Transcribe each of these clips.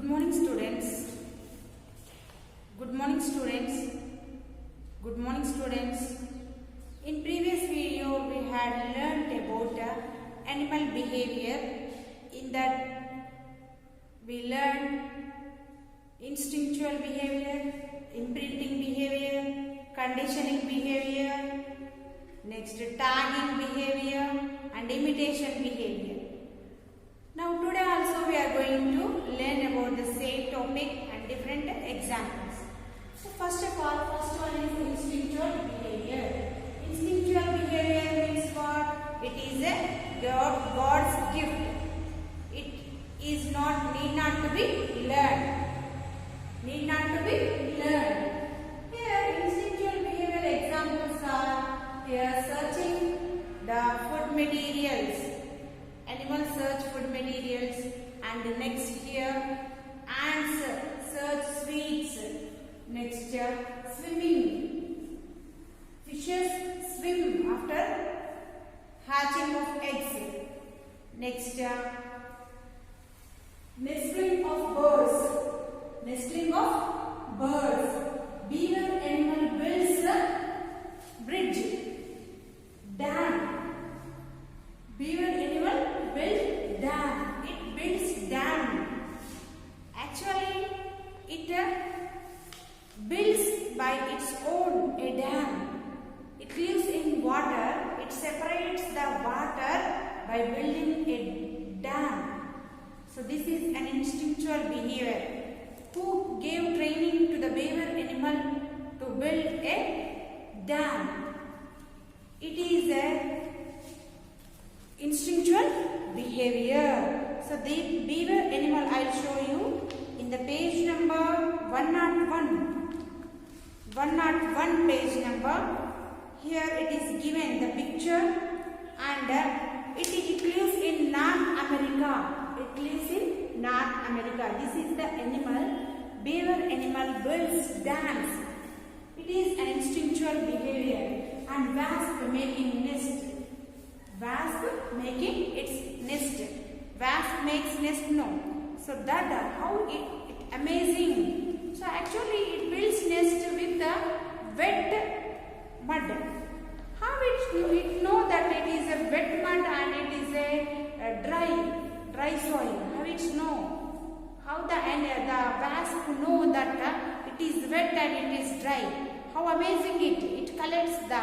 Good morning students. Good morning students. Good morning students. In previous video we had learnt about animal behavior. In that we learned instinctual behavior, imprinting behavior, conditioning behavior, next tagging behavior and imitation behavior. Now today also we are going to learn about the same topic and different examples. So first of all, first one is instinctual behavior. Instinctual behavior means what? It is a God's gift. It is need not to be learned. Need not to be learned. Here instinctual behavior examples are here searching the food materials. Animals search food materials, and next here ants search sweets. Next swimming. Fishes swim after hatching of eggs. Next nestling of birds. Nestling of birds. Beaver animal builds a bridge. Dam. Beaver animal builds dam. It builds dam. Actually, it builds by its own a dam. It lives in water. It separates the water by building a dam. So this is an instinctual behavior. Who gave training to the beaver animal to build a dam? It is a instinctual behavior. So the beaver animal I will show you in the page number 101. 101 page number. Here it is given the picture, and it lives in North America. It lives in North America. This is the animal. Beaver animal builds dams. It is an instinctual behavior. And wasp making nest. Wasp making its nest. Wasp makes nest, no. So that how it amazing. So actually it builds nest with the wet mud. How it know that it is a wet mud and it is a dry soil? How it know? How the wasp know that it is wet and it is dry? How amazing it! It collects the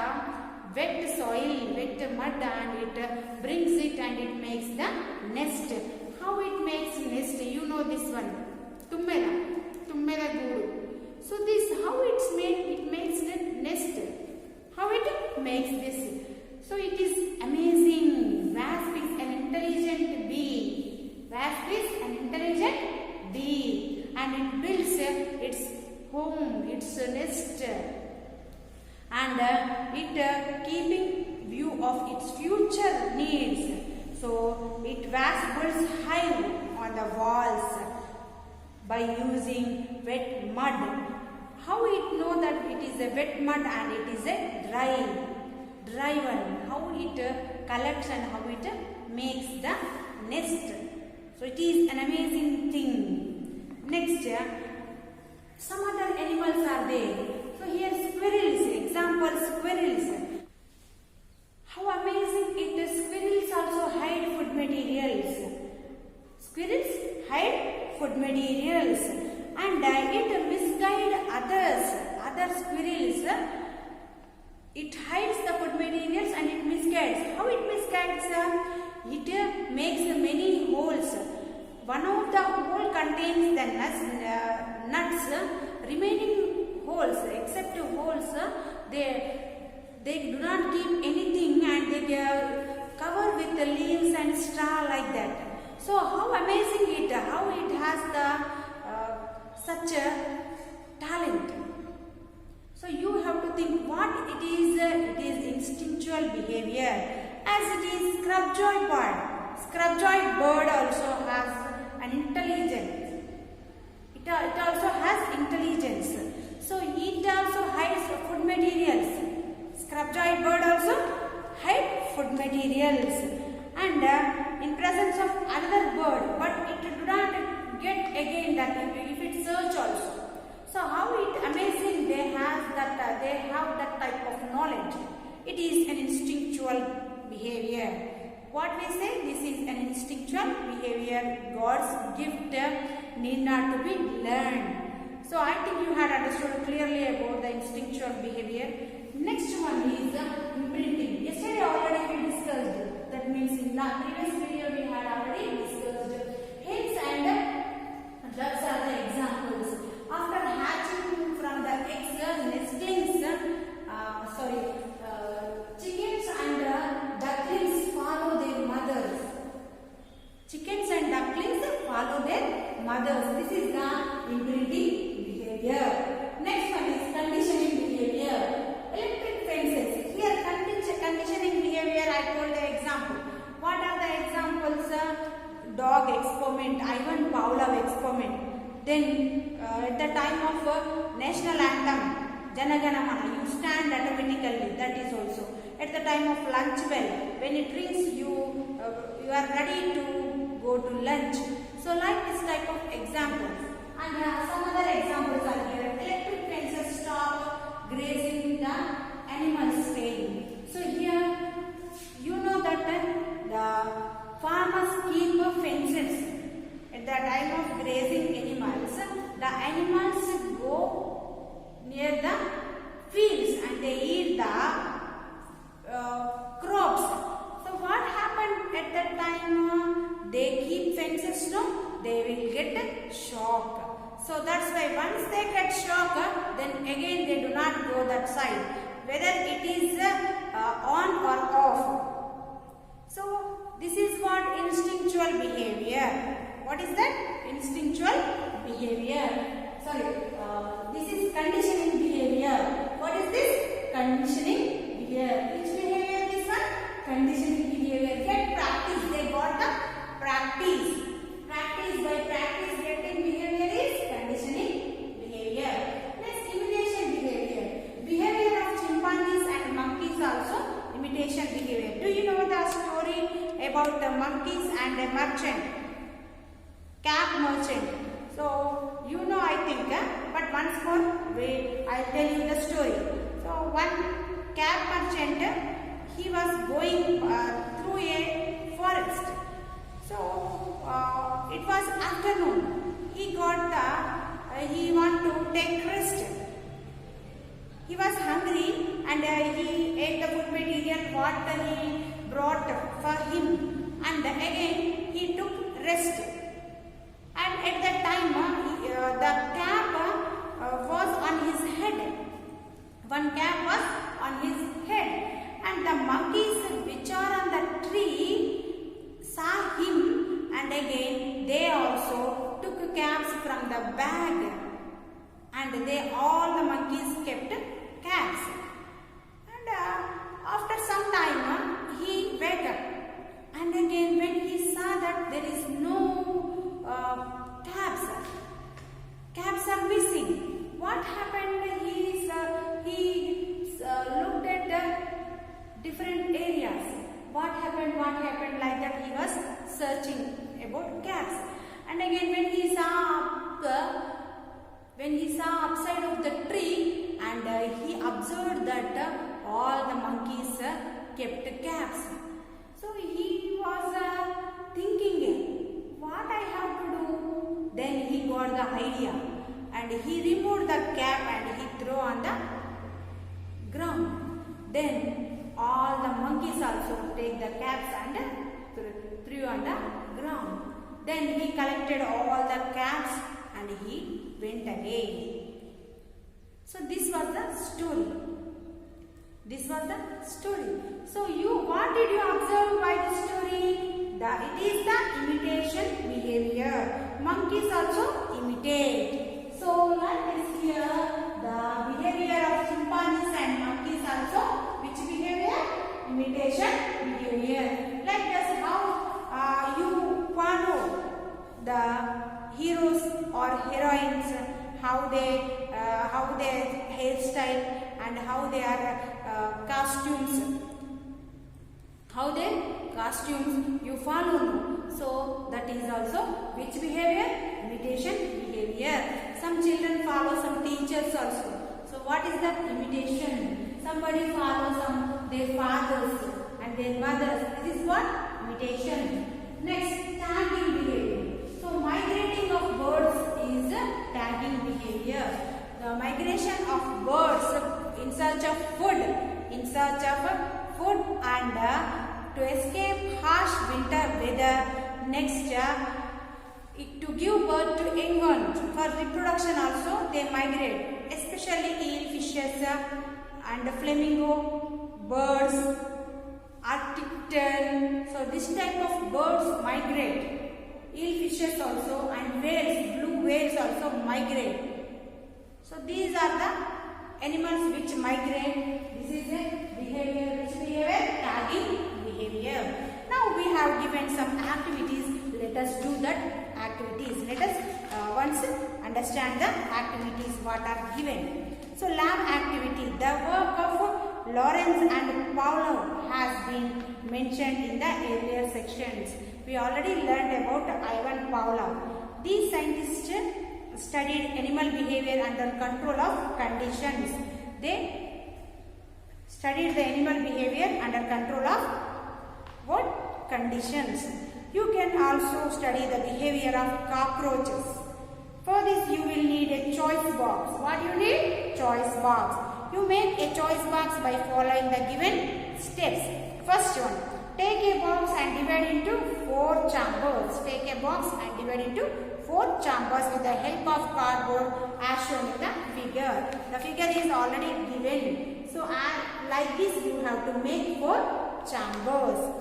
wet soil, wet mud, and it brings it and it makes the nest. How it makes nest? You know this one. Tummeda guru. So this how it's made? It makes the nest. How it makes this? So it is amazing. Wasp is an intelligent bee. Wasp is an intelligent bee, and it builds its home, its nest, and it keeping view of its future needs. So it wasp builds hive on the walls by using wet mud. How it know that it is a wet mud and it is a dry one? How it collects and how it makes the nest? So it is an amazing thing. Next, some other animals are there. So here squirrels, example squirrels. How amazing it is. Squirrels also hide food materials. Squirrels hide food materials, and it misguides other squirrels. It hides the food materials and it misguides. How it misguides? It makes many holes. One of the hole contains the nuts. Remaining holes, except holes, they do not keep anything, and they cover with the leaves and straw like that. So how amazing it! How it has the such a talent. So you have to think what it is. It is instinctual behavior. As it is scrubjoy bird. Scrubjoy bird also has an intelligence. It also has intelligence. So it also hides food materials. Scrubjoy bird also hides food materials, and in presence of another bird, but it do not get again that if it search also. So how it amazing they have that type of knowledge. It is an instinctual behavior. What we say, this is an instinctual behavior. God's gift need not to be learned. So I think you had understood clearly about the instinctual behavior. Next one is imprinting. Yesterday already we discussed. That means in the previous video we had already discussed. Hens and ducks are the examples. After hatching from the eggs, nestlings, chickens and ducklings follow their mothers. Chickens and ducklings follow their mothers. This is the imprinting behavior. Next one is conditioning behavior. Electric fences. Here conditioning behavior I told the example. What are the examples? Dog experiment, Ivan Pavlov experiment. Then at the time of national anthem, Jana Gana Mana, you stand automatically. That is also. At the time of lunch bell, when it rings, you are ready to go to lunch. So like this type of examples. And some other examples are here. Electric fences stop grazing the animals' tail. So here you know that the farmers keep fences. At the time of grazing animals, the animals go near the fields and they eat the crops. So what happened at that time? They keep fences, no? They will get shock. So that's why once they get shock, then again they do not go that side, whether it is on or off. So this is what instinctual behavior. What is that? Instinctual behavior. This is conditioning behavior. What is this? Conditioning behavior. Which behavior this one? Conditioning behavior. Get practice. They got the practice. By practice getting behavior is conditioning behavior. Next, imitation behavior. Behavior of chimpanzees and monkeys also imitation behavior. Do you know the story about the monkeys and a merchant? Cap merchant. So you know I think, but once more I'll tell you the story. So one cap merchant, he was going through a forest. So it was afternoon. He want to take rest. He was hungry and he ate the food material what he brought for him, and again he took rest. And at that time, the cap was on his head. One cap was on his head. And the monkeys which are on the tree saw him, and again they also took caps from the bag. And all the monkeys kept caps. And after some time, he wake up. And again when he saw that there is no caps are missing. What happened? He looked at different areas. What happened? Like that he was searching about caps. And again when he saw upside of the tree, and he observed that all the monkeys kept caps. So he was thinking, what I have to do? Then he got the idea, and he removed the cap and he threw on the ground. Then all the monkeys also take the caps and threw on the ground. Then he collected all the caps and he went again. So this was the story. So what did you observe by the story? It is the imitation behavior. Monkeys also imitate. So like this here, the behavior of chimpanzees and monkeys also, which behavior? Imitation behavior. Like this, how you follow the heroes or heroines, how their hairstyle and how their costumes. How their costumes you follow. So that is also which behavior? Imitation behavior. teachers also. So what is that? Imitation. Somebody follows their fathers and their mothers. This is what? Imitation. Next, tagging behavior. So migrating of birds is tagging behavior. The migration of birds in search of food, and to escape harsh winter weather. Next, to give birth to young ones. For reproduction also they migrate, especially eel fishes and flamingo birds, Arctic tern. So this type of birds migrate. Eel fishes also and whales, blue whales also migrate. So these are the animals which migrate. This is a behavior. Which behavior? Tagging behavior. Now we have given some activities. Let us do that activities. Let us once understand the activities what are given. So lab activity. The work of Lawrence and Paulo has been mentioned in the earlier sections. We already learned about Ivan Paulo. These scientists studied animal behavior under control of conditions. They studied the animal behavior under control of what? Conditions. You can also study the behavior of cockroaches. For this you will need a choice box. What you need? Choice box. You make a choice box by following the given steps. First one, take a box and divide into 4 chambers. Take a box and divide into 4 chambers with the help of cardboard as shown in the figure. The figure is already given. So like this you have to make 4 chambers.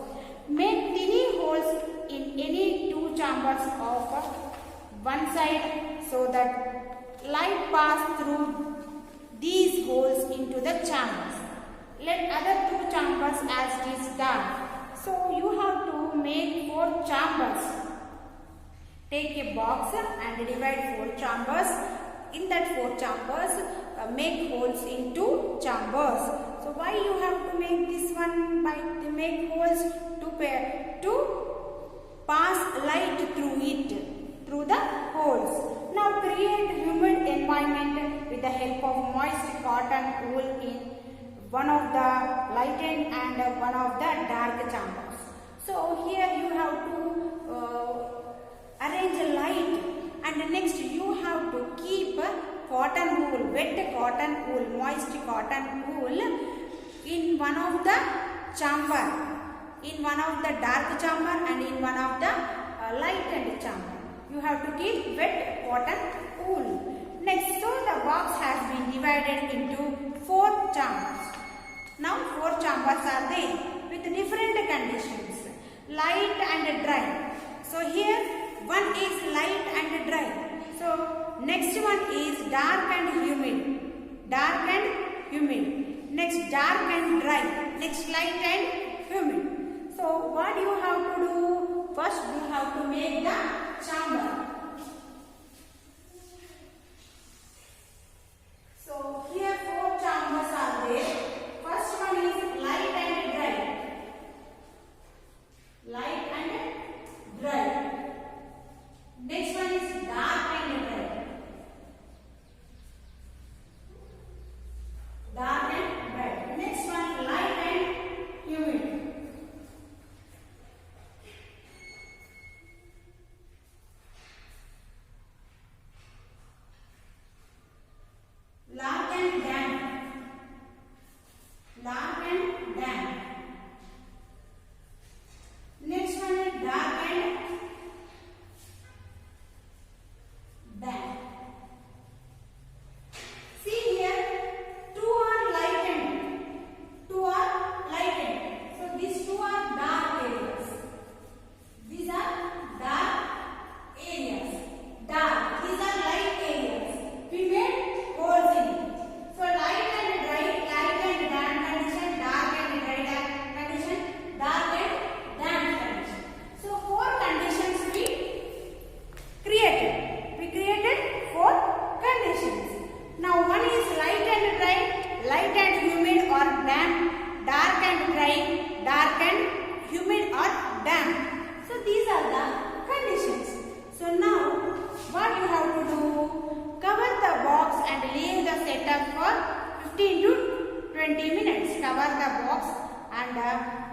Make tiny holes in any 2 chambers of one side so that light pass through these holes into the chambers. Let other 2 chambers as it is done. So you have to make 4 chambers. Take a box and divide 4 chambers. In that 4 chambers, make holes in 2 chambers. So why you have to make this one? By to make holes to pass light through it, through the holes. Now create humid environment with the help of moist cotton wool in one of the lightened and one of the dark chambers. So here you have to arrange a light, and next you have to keep cotton wool, wet cotton wool, moist cotton wool in one of the chamber, in one of the dark chamber and in one of the lightened chamber. You have to keep wet cotton wool. Next, so the box has been divided into 4 chambers. Now 4 chambers are there with different conditions, light and dry. So here one is light and dry. So next one is dark and humid. Dark and humid. Next dark and dry. Next light and humid. So what you have to do? First you have to make the chamber. So here 4 chambers are there. First one is light and dry. Light and dry. Next one is dark and dry. Dark and dry. Next one light and humid.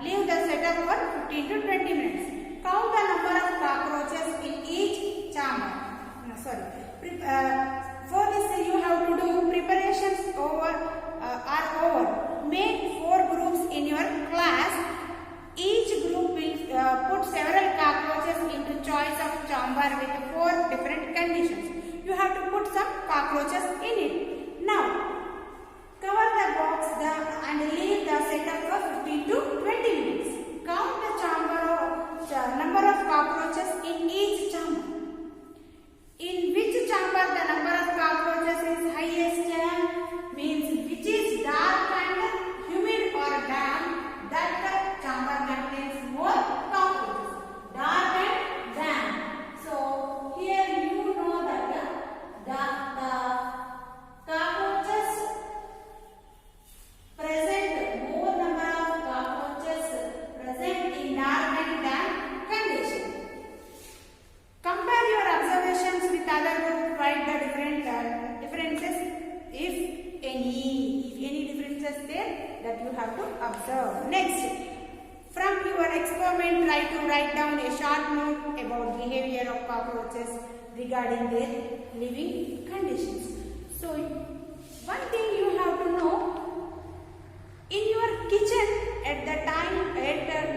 leave the setup for 15 to 20 minutes. Count the number of cockroaches in each chamber. No, sorry. For this you have to do preparations are over. Make 4 groups in your class. Each group will put several cockroaches into choice of chamber with 4 different conditions. You have to put some cockroaches in it. Now, cover the box and leave the setup for 15 to 20 minutes. Count the number of cockroaches in each chamber. In which chamber the number of cockroaches is highest? Means which is dark and humid or damp, that chamber contains more cockroaches. Dark and damp. So here you know that the cockroaches present, more number of cockroaches present in dark and damp condition. Compare your observations with other groups. Write the differences, if any differences there that you have to observe. Next, from your experiment, try to write down a short note about behavior of cockroaches regarding their living conditions. So, one thing you have to know, in your kitchen at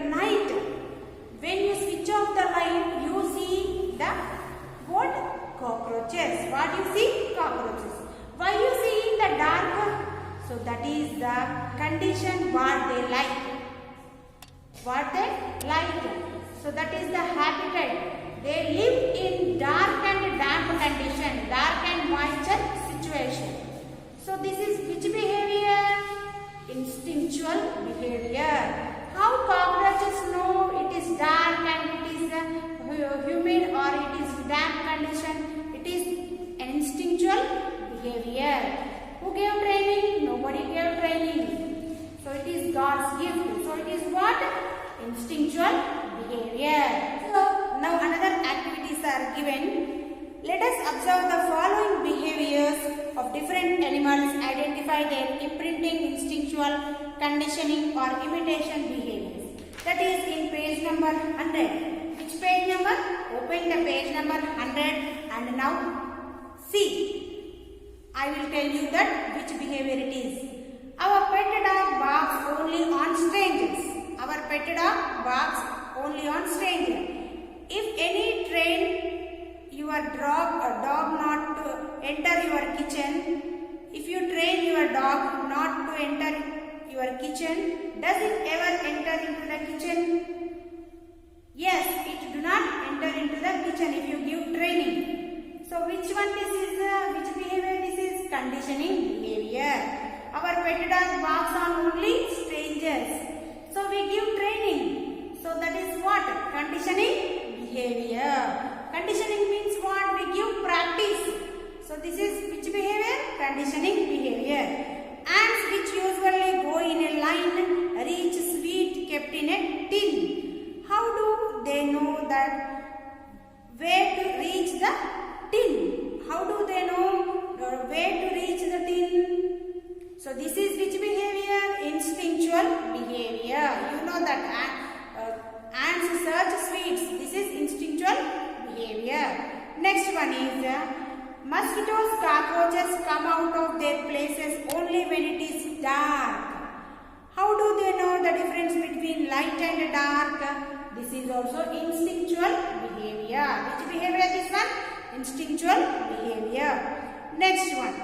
night, when you switch off the light, you see the what? Cockroaches. What you see? Cockroaches. Why you see in the dark? So that is the condition what they like. What they like. So that is the habitat. They live in dark and damp condition, dark and moisture situation. So this is which behavior? Instinctual behavior. How cockroaches know it is dark and it is humid or it is damp condition? It is an instinctual behavior. Who gave training? Nobody gave training. So it is God's gift. So it is what? Instinctual behavior. So now another activities are given. Let us observe the following behaviors of different animals. Identify their imprinting, instinctual, conditioning or imitation behaviors. That is in page number 100. Which page number? Open the page number 100 and now see. I will tell you that which behavior it is. Our pet dog barks only on strangers. Our pet dog barks only on strangers. If any train your dog not to enter your kitchen, if you train your dog not to enter your kitchen, does it ever enter into the kitchen? Yes, it do not enter into the kitchen if you give training. So which one this is? Which behavior this is? Conditioning behavior. Our pet dog barks on only strangers. So we give training. So that is what? Conditioning behavior. Conditioning means what? We give practice. So this is which behavior? Conditioning behavior. Ants which usually go in a line reach sweet kept in a tin. How do they know that where to reach the tin? How do they know where to reach the tin? So this is which behavior? Instinctual behavior. You know that ants search sweets. This is instinctual behavior. Next one is mosquitoes, cockroaches come out of their places only when it is dark. How do they know the difference between light and dark? This is also instinctual behavior. Which behavior this one? Instinctual behavior. Next one.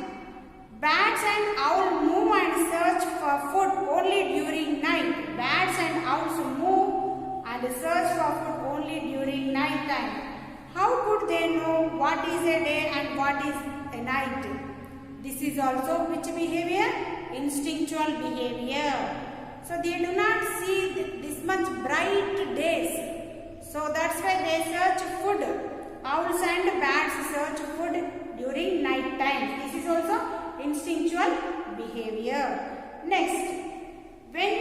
Bats and owls move and search for food only during night. Bats and owls move and search for food only during night time. How could they know what is a day and what is a night? This is also which behavior? Instinctual behavior. So they do not see this much bright days. So that's why they search food. Owls and bats search food during night time. This is also instinctual behavior. Next, when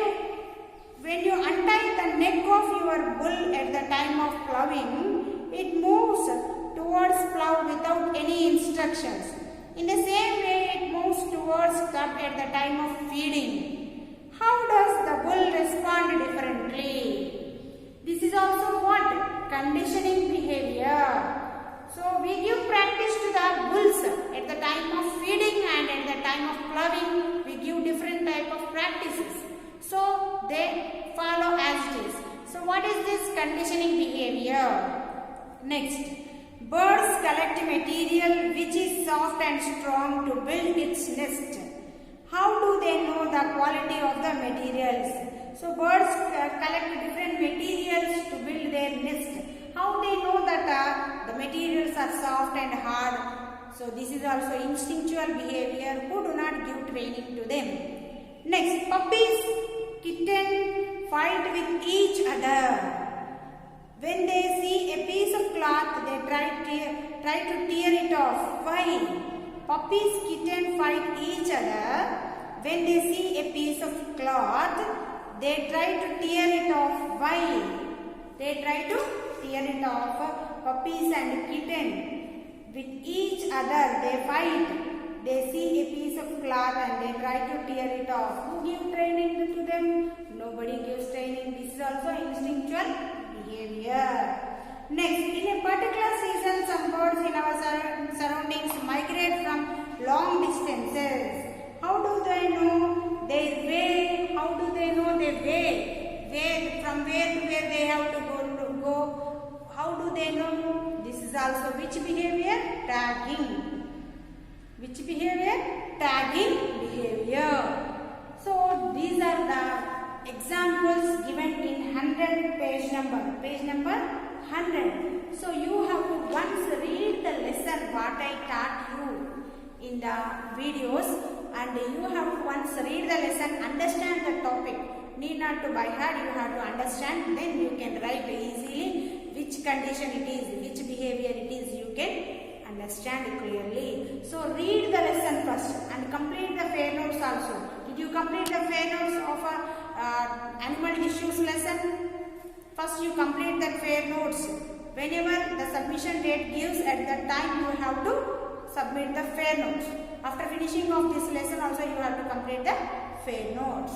you untie the neck of your bull at the time of plowing, it moves towards plow without any instructions. In the same way, it moves towards cub at the time of feeding. How does the bull respond differently? This is also what? Conditioning behavior. So we give practice to the bulls at the time of feeding and at the time of ploughing. We give different type of practices. So they follow as it is. So what is this conditioning behavior? Next, birds collect material which is soft and strong to build its nest. How do they know the quality of the materials? So birds collect different materials to build their nest. How they know that the materials are soft and hard? So this is also instinctual behavior who do not give training to them. Next, puppies, kittens fight with each other. When they see a piece of cloth, they try to tear it off. Why? Puppies, kittens fight each other. When they see a piece of cloth, they try to tear it off. Why? They try to tear it off. Puppies and kittens with each other, they fight. They see a piece of cloth and they try to tear it off. Who gives training to them? Nobody gives training. This is also instinctual behavior. Next, in a particular season, some birds in our surroundings migrate from long distances. How do they know their way? How do they know their way? From where to where they have to go? How do they know? This is also which behavior? Tagging. Which behavior? Tagging behavior. So these are the examples given in 100 page number. Page number 100. So you have to once read the lesson what I taught you in the videos, and you have to once read the lesson, understand the topic. Need not to by heart, you have to understand, then you can write easily which condition it is, which behavior it is, you can understand clearly. So read the lesson first and complete the fair notes also. Did you complete the fair notes of animal issues lesson? First you complete the fair notes. Whenever the submission date gives, at that time you have to submit the fair notes. After finishing of this lesson also you have to complete the fair notes.